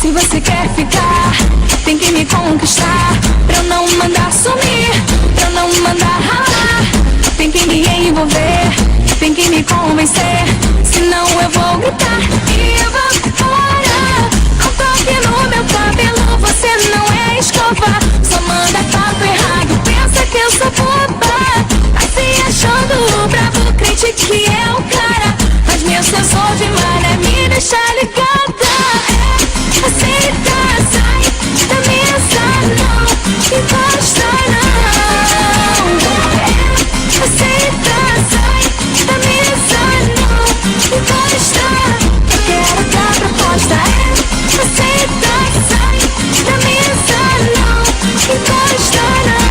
Se você quer ficar, tem que me conquistar. Pra eu não mandar sumir, pra eu não mandar ralar. Tem que me envolver, tem que me convencer. Senão eu vou gritar e eu vou fora. Não toque no meu cabelo, você não é escova. Só manda papo errado, pensa que eu sou boba. Tá se achando bravo, crente que é o cara. Mas meu sensor de malha me deixa ligada. Aceita, sai da mesa, não encosta não. Aceita, sai da mesa, não encosta. Eu quero outra proposta. Aceita, sai da mesa, não encosta não.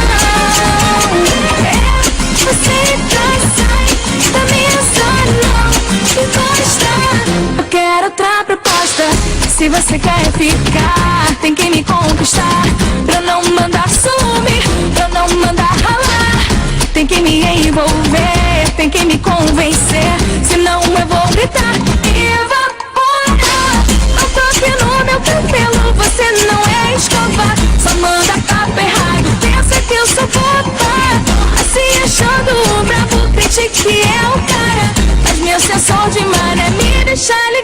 Aceita, sai da mesa, não encosta. Eu quero outra proposta. Se você quer ficar, tem que me conquistar. Pra eu não mandar sumir, pra eu não mandar ralar. Tem que me envolver, tem que me convencer. Senão eu vou gritar e evaporar. Não toque no meu cabelo, você não é escova. Só manda papo errado, pensa que eu sou boba. Assim achando bravo, crente que é o cara. Mas meu sensor de maré me deixa ligado.